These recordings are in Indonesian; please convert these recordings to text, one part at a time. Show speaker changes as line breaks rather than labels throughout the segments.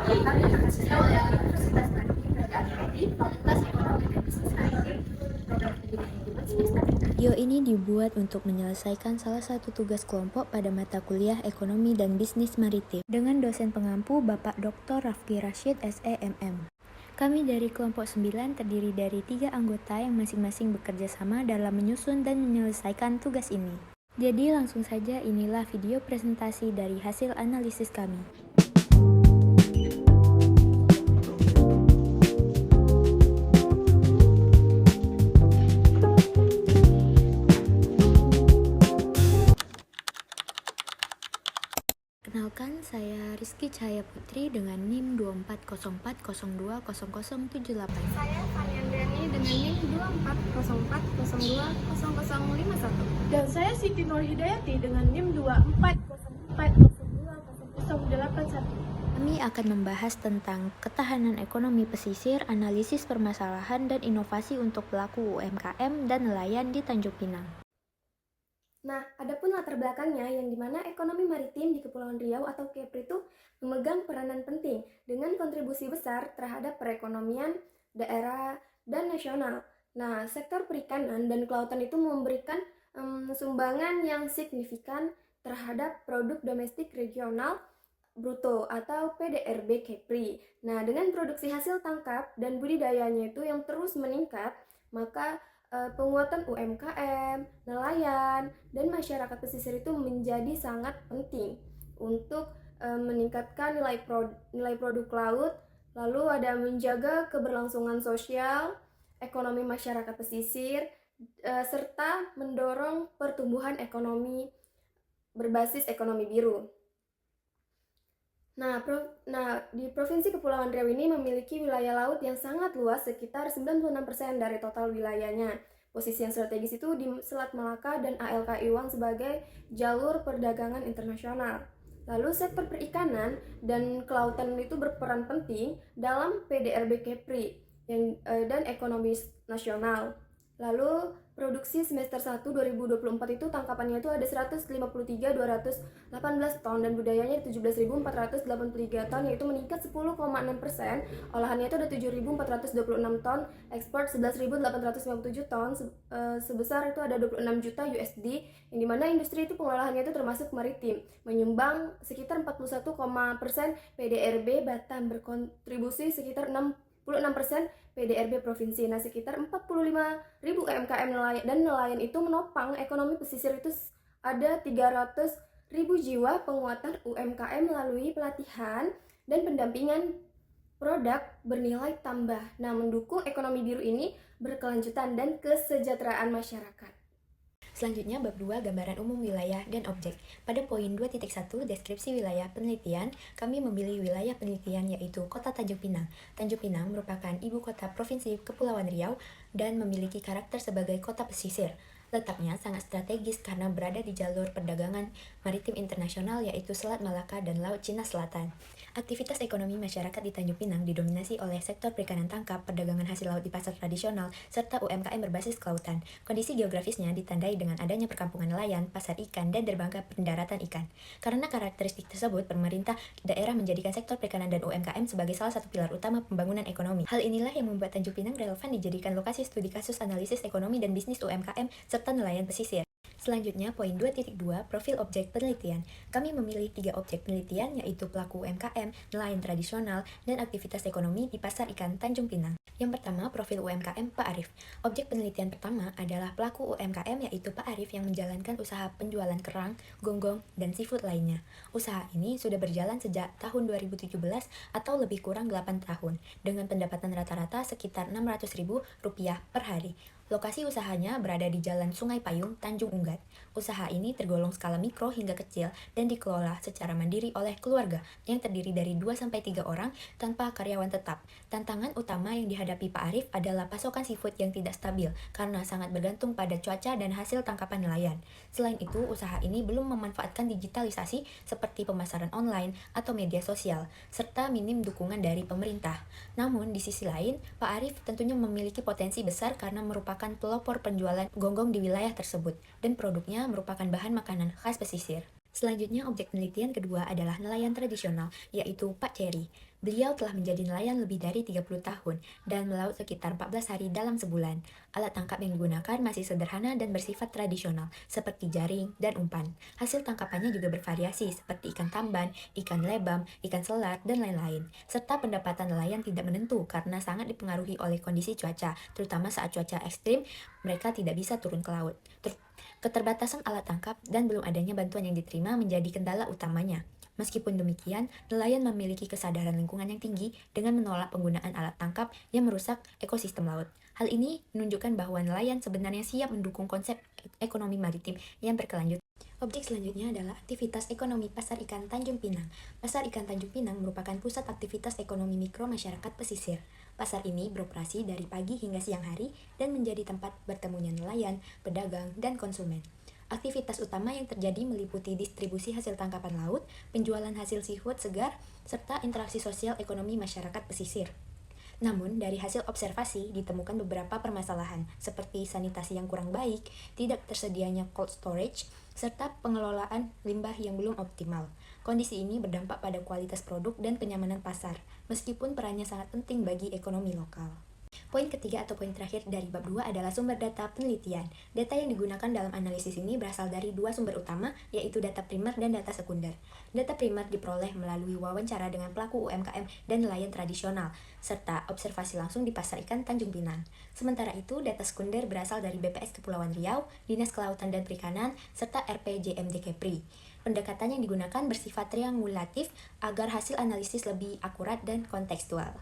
program yang mahasiswa oleh Universitas Maritim Raja Ampat, Fakultas Ekonomi dan Bisnis IT. Program pendidikan dibuat semester.
Video ini dibuat untuk menyelesaikan salah satu tugas kelompok pada mata kuliah Ekonomi dan Bisnis Maritim dengan dosen pengampu Bapak Dr. Raffi Rashid SEMM. Kami dari kelompok 9 terdiri dari 3 anggota yang masing-masing bekerja sama dalam menyusun dan menyelesaikan tugas ini. Jadi langsung saja inilah video presentasi dari hasil analisis kami. Kenalkan, saya Rizky Cahaya Putri dengan NIM 2404020078.
Saya Fariandani dengan NIM 2404020051.
Dan saya Siti Nur Hidayati dengan NIM 2404020081.
Kami akan membahas tentang ketahanan ekonomi pesisir, analisis permasalahan dan inovasi untuk pelaku UMKM dan nelayan di Tanjung Pinang.
Nah, adapun latar belakangnya yang dimana ekonomi maritim di Kepulauan Riau atau Kepri itu memegang peranan penting dengan kontribusi besar terhadap perekonomian daerah dan nasional. Nah, sektor perikanan dan kelautan itu memberikan sumbangan yang signifikan terhadap produk domestik regional bruto atau PDRB Kepri. Nah, dengan produksi hasil tangkap dan budidayanya itu yang terus meningkat, maka penguatan UMKM, nelayan, dan masyarakat pesisir itu menjadi sangat penting untuk meningkatkan nilai produk laut, lalu ada menjaga keberlangsungan sosial, ekonomi masyarakat pesisir, serta mendorong pertumbuhan ekonomi berbasis ekonomi biru. Nah, di Provinsi Kepulauan Riau ini memiliki wilayah laut yang sangat luas, sekitar 96% dari total wilayahnya. Posisi yang strategis itu di Selat Malaka dan ALK Iwang sebagai jalur perdagangan internasional. Lalu sektor perikanan dan kelautan itu berperan penting dalam PDRB Kepri dan ekonomi nasional. Lalu produksi semester 1 2024 itu tangkapannya itu ada 153.218 ton dan budayanya 17.483 ton, yaitu meningkat 10,6%. Olahannya itu ada 7.426 ton, ekspor 11.857 ton, sebesar itu ada 26 juta USD, yang dimana industri itu pengolahannya itu termasuk maritim, menyumbang sekitar 41% PDRB Batam, berkontribusi sekitar 66% PDRB provinsi. Nah, sekitar 45.000 UMKM dan nelayan itu menopang ekonomi pesisir itu ada 300.000 jiwa penguatan UMKM melalui pelatihan dan pendampingan produk bernilai tambah. Nah, mendukung ekonomi biru ini berkelanjutan dan kesejahteraan masyarakat.
Selanjutnya, bab 2, gambaran umum wilayah dan objek. Pada poin 2.1, deskripsi wilayah penelitian, kami memilih wilayah penelitian yaitu Kota Tanjung Pinang. Tanjung Pinang merupakan ibu kota Provinsi Kepulauan Riau dan memiliki karakter sebagai kota pesisir. Letaknya sangat strategis karena berada di jalur perdagangan maritim internasional yaitu Selat Malaka dan Laut Cina Selatan. Aktivitas ekonomi masyarakat di Tanjung Pinang didominasi oleh sektor perikanan tangkap, perdagangan hasil laut di pasar tradisional, serta UMKM berbasis kelautan. Kondisi geografisnya ditandai dengan adanya perkampungan nelayan, pasar ikan, dan dermaga pendaratan ikan. Karena karakteristik tersebut, pemerintah daerah menjadikan sektor perikanan dan UMKM sebagai salah satu pilar utama pembangunan ekonomi. Hal inilah yang membuat Tanjung Pinang relevan dijadikan lokasi studi kasus analisis ekonomi dan bisnis UMKM serta nelayan pesisir. Selanjutnya, poin 2.2, profil objek penelitian. Kami memilih 3 objek penelitian yaitu pelaku UMKM, nelayan tradisional, dan aktivitas ekonomi di pasar ikan Tanjung Pinang. Yang pertama, profil UMKM Pak Arif. Objek penelitian pertama adalah pelaku UMKM yaitu Pak Arif yang menjalankan usaha penjualan kerang, gonggong, dan seafood lainnya. Usaha ini sudah berjalan sejak tahun 2017 atau lebih kurang 8 tahun, dengan pendapatan rata-rata sekitar Rp600.000 per hari. Lokasi usahanya berada di Jalan Sungai Payung, Tanjung Unggat. Usaha ini tergolong skala mikro hingga kecil dan dikelola secara mandiri oleh keluarga yang terdiri dari 2-3 orang tanpa karyawan tetap. Tantangan utama yang dihadapi Pak Arif adalah pasokan seafood yang tidak stabil karena sangat bergantung pada cuaca dan hasil tangkapan nelayan. Selain itu, usaha ini belum memanfaatkan digitalisasi seperti pemasaran online atau media sosial, serta minim dukungan dari pemerintah. Namun, di sisi lain, Pak Arif tentunya memiliki potensi besar karena merupakan pelopor penjualan gonggong di wilayah tersebut dan produknya merupakan bahan makanan khas pesisir. Selanjutnya, objek penelitian kedua adalah nelayan tradisional, yaitu Pak Ceri. Beliau telah menjadi nelayan lebih dari 30 tahun dan melaut sekitar 14 hari dalam sebulan. Alat tangkap yang digunakan masih sederhana dan bersifat tradisional, seperti jaring dan umpan. Hasil tangkapannya juga bervariasi, seperti ikan tamban, ikan lebam, ikan selat, dan lain-lain. Serta pendapatan nelayan tidak menentu karena sangat dipengaruhi oleh kondisi cuaca, terutama saat cuaca ekstrim, mereka tidak bisa turun ke laut. Keterbatasan alat tangkap dan belum adanya bantuan yang diterima menjadi kendala utamanya. Meskipun demikian, nelayan memiliki kesadaran lingkungan yang tinggi dengan menolak penggunaan alat tangkap yang merusak ekosistem laut. Hal ini menunjukkan bahwa nelayan sebenarnya siap mendukung konsep ekonomi maritim yang berkelanjutan. Objek selanjutnya adalah aktivitas ekonomi Pasar Ikan Tanjung Pinang. Pasar Ikan Tanjung Pinang merupakan pusat aktivitas ekonomi mikro masyarakat pesisir. Pasar ini beroperasi dari pagi hingga siang hari dan menjadi tempat bertemunya nelayan, pedagang, dan konsumen. Aktivitas utama yang terjadi meliputi distribusi hasil tangkapan laut, penjualan hasil seafood segar, serta interaksi sosial ekonomi masyarakat pesisir. Namun, dari hasil observasi ditemukan beberapa permasalahan, seperti sanitasi yang kurang baik, tidak tersedianya cold storage, serta pengelolaan limbah yang belum optimal. Kondisi ini berdampak pada kualitas produk dan kenyamanan pasar, meskipun perannya sangat penting bagi ekonomi lokal. Poin ketiga atau poin terakhir dari bab 2 adalah sumber data penelitian. Data yang digunakan dalam analisis ini berasal dari dua sumber utama, yaitu data primer dan data sekunder. Data primer diperoleh melalui wawancara dengan pelaku UMKM dan nelayan tradisional, serta observasi langsung di Pasar Ikan Tanjung Pinang. Sementara itu, data sekunder berasal dari BPS Kepulauan Riau, Dinas Kelautan dan Perikanan, serta RPJMD Kepri. Pendekatan yang digunakan bersifat triangulatif agar hasil analisis lebih akurat dan kontekstual.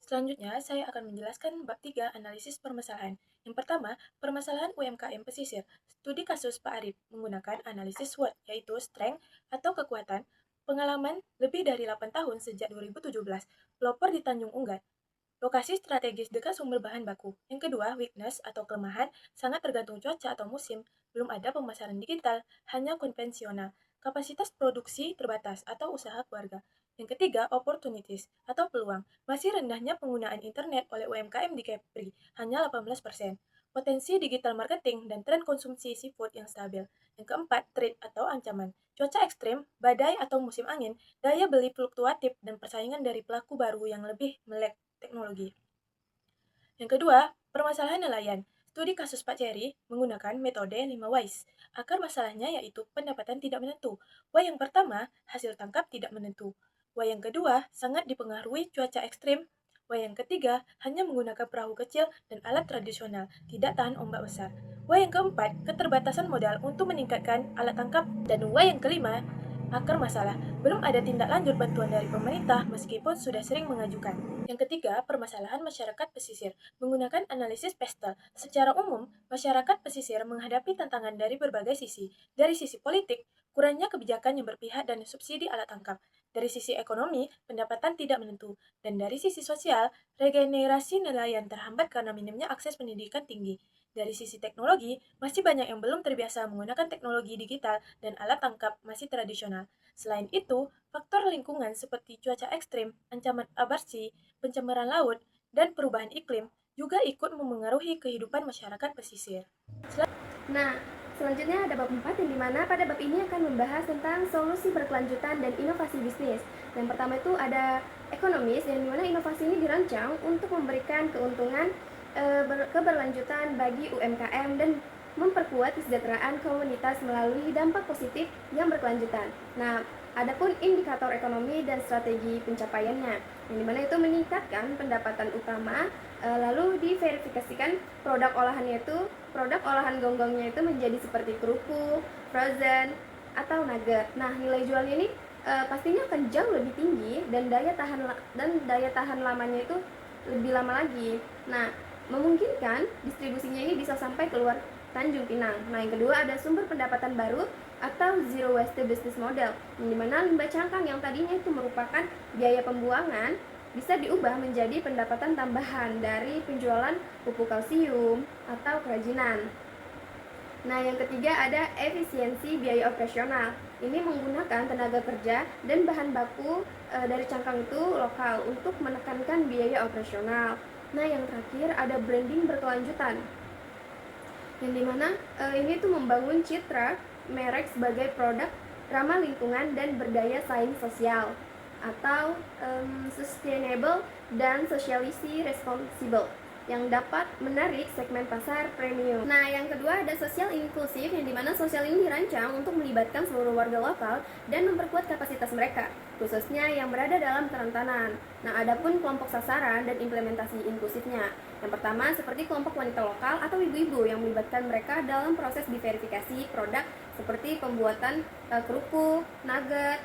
Selanjutnya, saya akan menjelaskan bab 3 analisis permasalahan. Yang pertama, permasalahan UMKM pesisir. Studi kasus Pak Arif menggunakan analisis SWOT, yaitu strength atau kekuatan, pengalaman lebih dari 8 tahun sejak 2017, pelopor di Tanjung Unggat. Lokasi strategis dekat sumber bahan baku. Yang kedua, weakness atau kelemahan, sangat tergantung cuaca atau musim, belum ada pemasaran digital, hanya konvensional. Kapasitas produksi terbatas atau usaha keluarga. Yang ketiga, opportunities atau peluang. Masih rendahnya penggunaan internet oleh UMKM di Kepri, hanya 18%. Potensi digital marketing dan tren konsumsi seafood yang stabil. Yang keempat, threat atau ancaman. Cuaca ekstrim, badai atau musim angin, daya beli fluktuatif, dan persaingan dari pelaku baru yang lebih melek teknologi. Yang kedua, permasalahan nelayan. Studi kasus Pak Ceri menggunakan metode 5 whys. Akar masalahnya yaitu pendapatan tidak menentu. Why yang pertama, hasil tangkap tidak menentu. Why yang kedua, sangat dipengaruhi cuaca ekstrim. Why yang ketiga, hanya menggunakan perahu kecil dan alat tradisional, tidak tahan ombak besar. Why yang keempat, keterbatasan modal untuk meningkatkan alat tangkap. Dan why yang kelima, akar masalah. Belum ada tindak lanjut bantuan dari pemerintah meskipun sudah sering mengajukan. Yang ketiga, permasalahan masyarakat pesisir menggunakan analisis PESTEL. Secara umum, masyarakat pesisir menghadapi tantangan dari berbagai sisi. Dari sisi politik, kurangnya kebijakan yang berpihak dan subsidi alat tangkap. Dari sisi ekonomi, pendapatan tidak menentu. Dan dari sisi sosial, regenerasi nelayan terhambat karena minimnya akses pendidikan tinggi. Dari sisi teknologi, masih banyak yang belum terbiasa menggunakan teknologi digital dan alat tangkap masih tradisional. Selain itu, faktor lingkungan seperti cuaca ekstrim, ancaman abrasi, pencemaran laut, dan perubahan iklim juga ikut memengaruhi kehidupan masyarakat pesisir.
Nah, selanjutnya ada bab 4 yang dimana pada bab ini akan membahas tentang solusi berkelanjutan dan inovasi bisnis. Yang pertama itu ada ekonomis, yang dimana inovasi ini dirancang untuk memberikan keuntungan keberlanjutan bagi UMKM dan memperkuat kesejahteraan komunitas melalui dampak positif yang berkelanjutan. Nah, adapun indikator ekonomi dan strategi pencapaiannya, yang dimana itu meningkatkan pendapatan utama, lalu diverifikasikan produk olahan gonggongnya itu menjadi seperti kerupuk, frozen, atau nugget. Nah, nilai jualnya ini pastinya akan jauh lebih tinggi dan daya tahan lamanya itu lebih lama lagi. Nah, memungkinkan distribusinya ini bisa sampai keluar Tanjung Pinang. Nah, yang kedua ada sumber pendapatan baru atau zero waste business model, yang dimana limbah cangkang yang tadinya itu merupakan biaya pembuangan bisa diubah menjadi pendapatan tambahan dari penjualan pupuk kalsium atau kerajinan. Nah, yang ketiga ada efisiensi biaya operasional. Ini menggunakan tenaga kerja dan bahan baku dari cangkang itu lokal untuk menekankan biaya operasional. Nah, yang terakhir ada branding berkelanjutan, yang dimana ini tuh membangun citra merek sebagai produk ramah lingkungan dan berdaya saing sosial, atau sustainable dan socially responsible, yang dapat menarik segmen pasar premium. Nah, yang kedua ada sosial inklusif, yang dimana sosial ini dirancang untuk melibatkan seluruh warga lokal dan memperkuat kapasitas mereka, khususnya yang berada dalam kerentanan. Nah, adapun kelompok sasaran dan implementasi inklusifnya. Yang pertama, seperti kelompok wanita lokal atau ibu-ibu yang melibatkan mereka dalam proses diverifikasi produk seperti pembuatan kerupuk, nugget,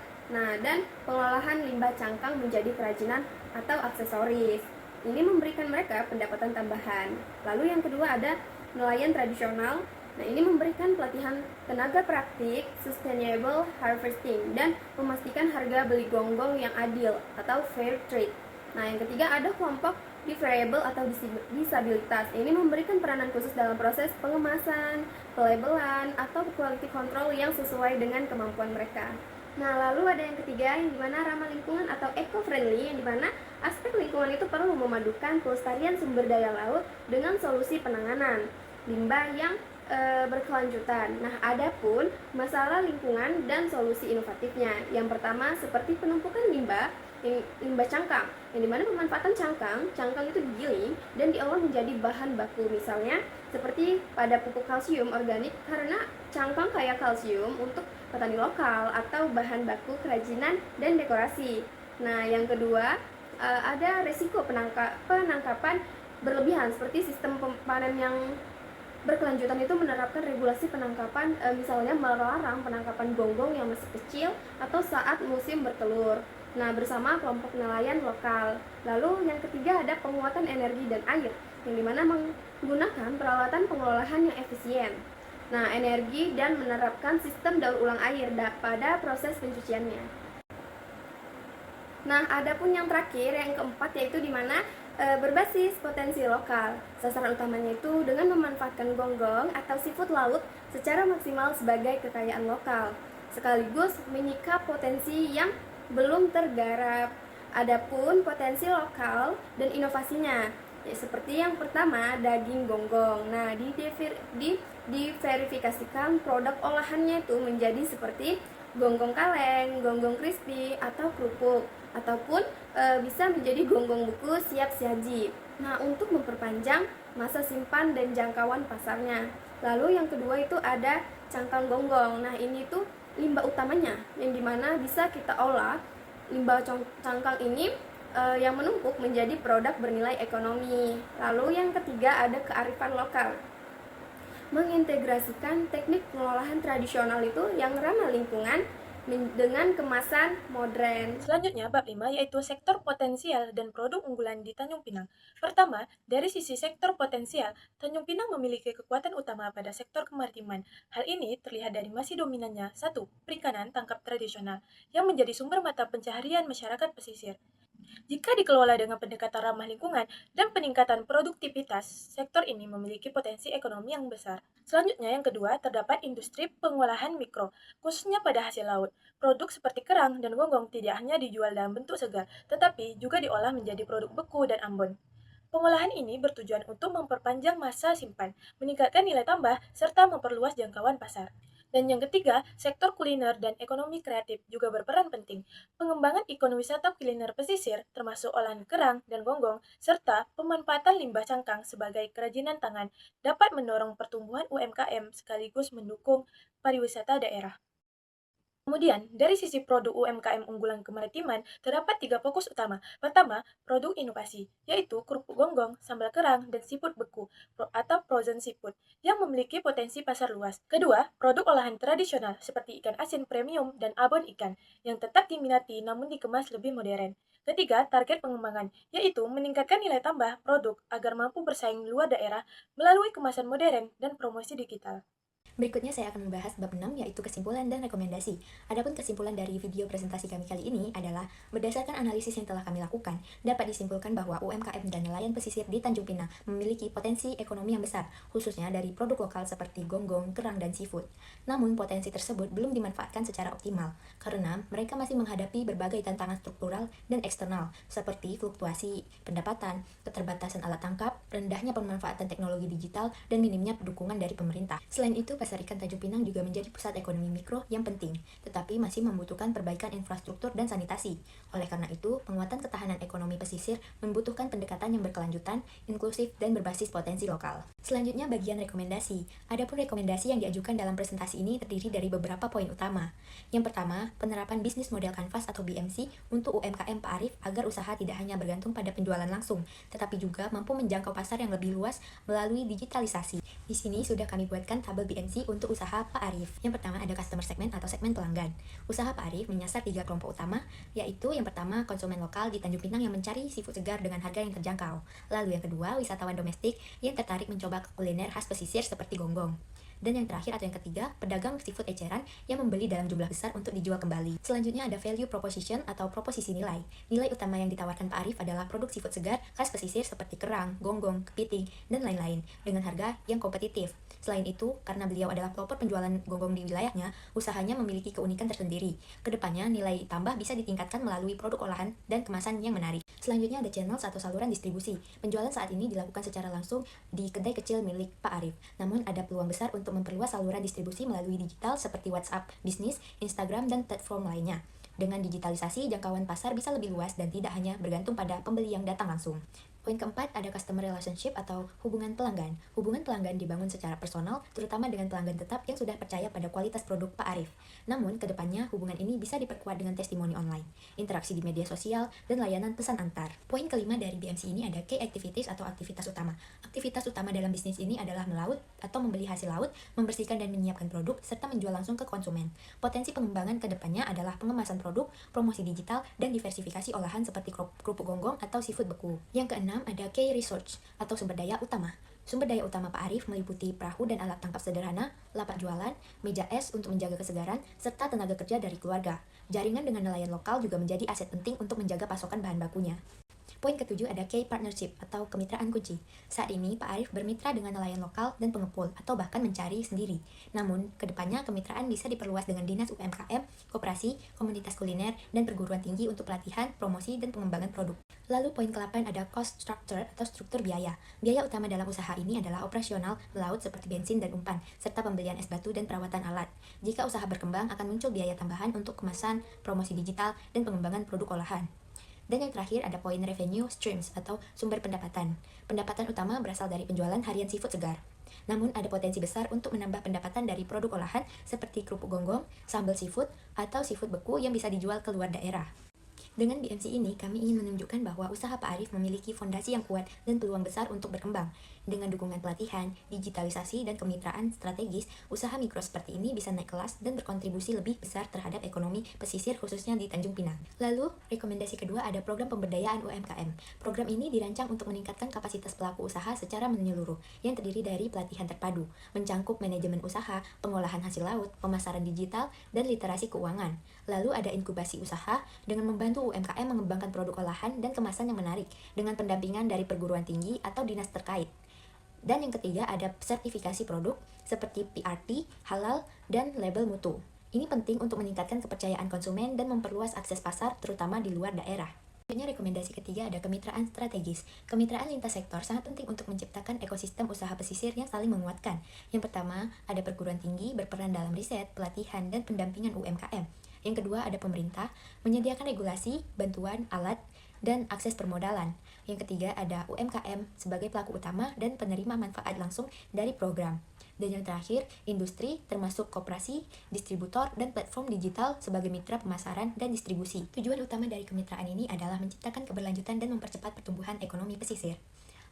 dan pengolahan limbah cangkang menjadi kerajinan atau aksesoris. Ini memberikan mereka pendapatan tambahan. Lalu yang kedua ada nelayan tradisional. Nah, ini memberikan pelatihan tenaga praktik, sustainable harvesting, dan memastikan harga beli gonggong yang adil atau fair trade. Nah, yang ketiga ada kelompok disable atau disabilitas. Ini memberikan peranan khusus dalam proses pengemasan, pelabelan, atau quality control yang sesuai dengan kemampuan mereka. Nah, lalu ada yang ketiga, yang dimana ramah lingkungan atau eco-friendly, yang dimana aspek lingkungan itu perlu memadukan pelestarian sumber daya laut dengan solusi penanganan limbah yang berkelanjutan. Nah, adapun masalah lingkungan dan solusi inovatifnya. Yang pertama, seperti penumpukan limbah cangkang, yang dimana pemanfaatan cangkang itu digiling dan diolah menjadi bahan baku, misalnya seperti pada pupuk kalsium organik, karena cangkang kaya kalsium untuk petani lokal, atau bahan baku kerajinan dan dekorasi. Nah, yang kedua ada resiko penangkapan berlebihan, seperti sistem panen yang berkelanjutan itu menerapkan regulasi penangkapan, misalnya melarang penangkapan gonggong yang masih kecil atau saat musim bertelur. Nah, bersama kelompok nelayan lokal. Lalu yang ketiga ada penguatan energi dan air, yang dimana menggunakan peralatan pengolahan yang efisien. Nah, energi dan menerapkan sistem daur ulang air pada proses pencuciannya. Nah, adapun yang terakhir, yang keempat, yaitu dimana berbasis potensi lokal. Sasaran utamanya itu dengan memanfaatkan gonggong atau seafood laut secara maksimal sebagai kekayaan lokal, sekaligus menyikap potensi yang belum tergarap. Adapun potensi lokal dan inovasinya, ya, seperti yang pertama, daging gonggong. Nah, diverifikasikan produk olahannya itu menjadi seperti gonggong kaleng, gonggong crispy, atau kerupuk, ataupun bisa menjadi gonggong buku siap saji. Nah, untuk memperpanjang masa simpan dan jangkauan pasarnya. Lalu yang kedua itu ada cangkang gonggong. Nah, ini tuh limbah utamanya, yang dimana bisa kita olah limbah cangkang ini yang menumpuk menjadi produk bernilai ekonomi. Lalu yang ketiga ada kearifan lokal, mengintegrasikan teknik pengolahan tradisional itu yang ramah lingkungan dengan kemasan modern.
Selanjutnya, bab 5 yaitu sektor potensial dan produk unggulan di Tanjung Pinang. Pertama, dari sisi sektor potensial, Tanjung Pinang memiliki kekuatan utama pada sektor kemaritiman. Hal ini terlihat dari masih dominannya 1. Perikanan tangkap tradisional, yang menjadi sumber mata pencaharian masyarakat pesisir. Jika dikelola dengan pendekatan ramah lingkungan dan peningkatan produktivitas, sektor ini memiliki potensi ekonomi yang besar. Selanjutnya, yang kedua, terdapat industri pengolahan mikro, khususnya pada hasil laut. Produk seperti kerang dan gonggong tidak hanya dijual dalam bentuk segar, tetapi juga diolah menjadi produk beku dan ambon. Pengolahan ini bertujuan untuk memperpanjang masa simpan, meningkatkan nilai tambah, serta memperluas jangkauan pasar. Dan yang ketiga, sektor kuliner dan ekonomi kreatif juga berperan penting. Pengembangan ikon wisata kuliner pesisir, termasuk olahan kerang dan gonggong, serta pemanfaatan limbah cangkang sebagai kerajinan tangan, dapat mendorong pertumbuhan UMKM sekaligus mendukung pariwisata daerah. Kemudian, dari sisi produk UMKM unggulan kemaritiman, terdapat 3 fokus utama. Pertama, produk inovasi, yaitu kerupuk gonggong, sambal kerang, dan seafood beku, atau frozen seafood, yang memiliki potensi pasar luas. Kedua, produk olahan tradisional, seperti ikan asin premium dan abon ikan, yang tetap diminati namun dikemas lebih modern. Ketiga, target pengembangan, yaitu meningkatkan nilai tambah produk agar mampu bersaing luar daerah melalui kemasan modern dan promosi digital.
Berikutnya saya akan membahas bab 6 yaitu kesimpulan dan rekomendasi. Adapun kesimpulan dari video presentasi kami kali ini adalah berdasarkan analisis yang telah kami lakukan, dapat disimpulkan bahwa UMKM dan nelayan pesisir di Tanjung Pinang memiliki potensi ekonomi yang besar, khususnya dari produk lokal seperti gonggong, kerang, dan seafood. Namun potensi tersebut belum dimanfaatkan secara optimal, karena mereka masih menghadapi berbagai tantangan struktural dan eksternal, seperti fluktuasi pendapatan, keterbatasan alat tangkap, rendahnya pemanfaatan teknologi digital, dan minimnya dukungan dari pemerintah. Selain itu, Pasar Ikan Tanjung Pinang juga menjadi pusat ekonomi mikro yang penting, tetapi masih membutuhkan perbaikan infrastruktur dan sanitasi. Oleh karena itu, penguatan ketahanan ekonomi pesisir membutuhkan pendekatan yang berkelanjutan, inklusif, dan berbasis potensi lokal. Selanjutnya bagian rekomendasi. Adapun rekomendasi yang diajukan dalam presentasi ini terdiri dari beberapa poin utama. Yang pertama, penerapan bisnis model kanvas atau BMC untuk UMKM Pak Arief agar usaha tidak hanya bergantung pada penjualan langsung, tetapi juga mampu menjangkau pasar yang lebih luas melalui digitalisasi. Di sini sudah kami buatkan tabel BMC untuk usaha Pak Arief. Yang pertama ada customer segment atau segmen pelanggan. Usaha Pak Arief menyasar 3 kelompok utama, yaitu yang pertama konsumen lokal di Tanjung Pinang yang mencari seafood segar dengan harga yang terjangkau. Lalu yang kedua wisatawan domestik yang tertarik mencoba kuliner khas pesisir seperti gonggong. Dan yang terakhir atau yang ketiga, pedagang seafood eceran yang membeli dalam jumlah besar untuk dijual kembali. Selanjutnya ada value proposition atau proposisi nilai. Nilai utama yang ditawarkan Pak Arief adalah produk seafood segar khas pesisir seperti kerang, gonggong, kepiting, dan lain-lain dengan harga yang kompetitif. Selain itu, karena beliau adalah pelopor penjualan gonggong di wilayahnya, usahanya memiliki keunikan tersendiri. Kedepannya, nilai tambah bisa ditingkatkan melalui produk olahan dan kemasan yang menarik. Selanjutnya ada channels atau saluran distribusi. Penjualan saat ini dilakukan secara langsung di kedai kecil milik Pak Arief. Namun ada peluang besar untuk memperluas saluran distribusi melalui digital seperti WhatsApp, bisnis, Instagram, dan platform lainnya. Dengan digitalisasi, jangkauan pasar bisa lebih luas dan tidak hanya bergantung pada pembeli yang datang langsung. Poin keempat ada customer relationship atau hubungan pelanggan. Hubungan pelanggan dibangun secara personal, terutama dengan pelanggan tetap yang sudah percaya pada kualitas produk Pak Arief. Namun, kedepannya hubungan ini bisa diperkuat dengan testimoni online, interaksi di media sosial, dan layanan pesan antar. Poin kelima dari BMC ini ada key activities atau aktivitas utama. Aktivitas utama dalam bisnis ini adalah melaut atau membeli hasil laut, membersihkan dan menyiapkan produk, serta menjual langsung ke konsumen. Potensi pengembangan kedepannya adalah pengemasan produk, promosi digital, dan diversifikasi olahan seperti kerupuk gonggong atau seafood beku. Yang keenam ada key research atau sumber daya utama. Sumber daya utama Pak Arief meliputi perahu dan alat tangkap sederhana, lapak jualan, meja es untuk menjaga kesegaran, serta tenaga kerja dari keluarga. Jaringan dengan nelayan lokal juga menjadi aset penting untuk menjaga pasokan bahan bakunya. Poin ketujuh ada key partnership atau kemitraan kunci. Saat ini Pak Arief bermitra dengan nelayan lokal dan pengepul atau bahkan mencari sendiri. Namun, kedepannya kemitraan bisa diperluas dengan dinas UMKM, koperasi, komunitas kuliner, dan perguruan tinggi untuk pelatihan, promosi, dan pengembangan produk. Lalu poin ke-8 ada cost structure atau struktur biaya. Biaya utama dalam usaha ini adalah operasional melaut seperti bensin dan umpan, serta pembelian es batu dan perawatan alat. Jika usaha berkembang, akan muncul biaya tambahan untuk kemasan, promosi digital, dan pengembangan produk olahan. Dan yang terakhir ada poin revenue streams atau sumber pendapatan. Pendapatan utama berasal dari penjualan harian seafood segar. Namun ada potensi besar untuk menambah pendapatan dari produk olahan seperti kerupuk gonggong, sambal seafood, atau seafood beku yang bisa dijual ke luar daerah. Dengan BMC ini, kami ingin menunjukkan bahwa usaha Pak Arief memiliki fondasi yang kuat dan peluang besar untuk berkembang. Dengan dukungan pelatihan, digitalisasi, dan kemitraan strategis, usaha mikro seperti ini bisa naik kelas dan berkontribusi lebih besar terhadap ekonomi pesisir khususnya di Tanjung Pinang. Lalu, rekomendasi kedua ada program pemberdayaan UMKM. Program ini dirancang untuk meningkatkan kapasitas pelaku usaha secara menyeluruh, yang terdiri dari pelatihan terpadu, mencangkup manajemen usaha, pengolahan hasil laut, pemasaran digital, dan literasi keuangan. Lalu ada inkubasi usaha dengan membantu UMKM mengembangkan produk olahan dan kemasan yang menarik dengan pendampingan dari perguruan tinggi atau dinas terkait. Dan yang ketiga ada sertifikasi produk seperti PRT, halal, dan label mutu. Ini penting untuk meningkatkan kepercayaan konsumen dan memperluas akses pasar terutama di luar daerah. Selanjutnya rekomendasi ketiga ada kemitraan strategis. Kemitraan lintas sektor sangat penting untuk menciptakan ekosistem usaha pesisir yang saling menguatkan. Yang pertama, ada perguruan tinggi berperan dalam riset, pelatihan, dan pendampingan UMKM. Yang kedua, ada pemerintah menyediakan regulasi, bantuan, alat, dan akses permodalan. Yang ketiga, ada UMKM sebagai pelaku utama dan penerima manfaat langsung dari program. Dan yang terakhir, industri termasuk koperasi, distributor, dan platform digital sebagai mitra pemasaran dan distribusi. Tujuan utama dari kemitraan ini adalah menciptakan keberlanjutan dan mempercepat pertumbuhan ekonomi pesisir.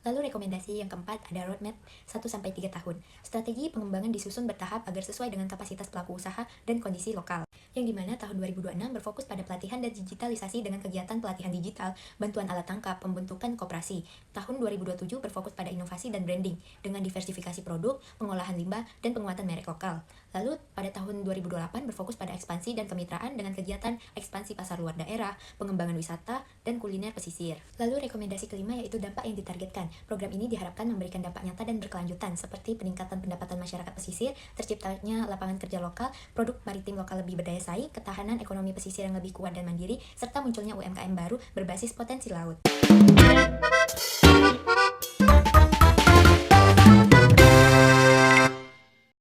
Lalu rekomendasi yang keempat ada roadmap 1-3 tahun. Strategi pengembangan disusun bertahap agar sesuai dengan kapasitas pelaku usaha dan kondisi lokal. Yang dimana tahun 2026 berfokus pada pelatihan dan digitalisasi dengan kegiatan pelatihan digital, bantuan alat tangkap, pembentukan koperasi. Tahun 2027 berfokus pada inovasi dan branding dengan diversifikasi produk, pengolahan limbah, dan penguatan merek lokal. Lalu pada tahun 2028 berfokus pada ekspansi dan kemitraan dengan kegiatan ekspansi pasar luar daerah, pengembangan wisata, dan kuliner pesisir. Lalu rekomendasi kelima yaitu dampak yang ditargetkan. Program ini diharapkan memberikan dampak nyata dan berkelanjutan seperti peningkatan pendapatan masyarakat pesisir, terciptanya lapangan kerja lokal, produk maritim lokal lebih berdaya saing, ketahanan ekonomi pesisir yang lebih kuat dan mandiri, serta munculnya UMKM baru berbasis potensi laut.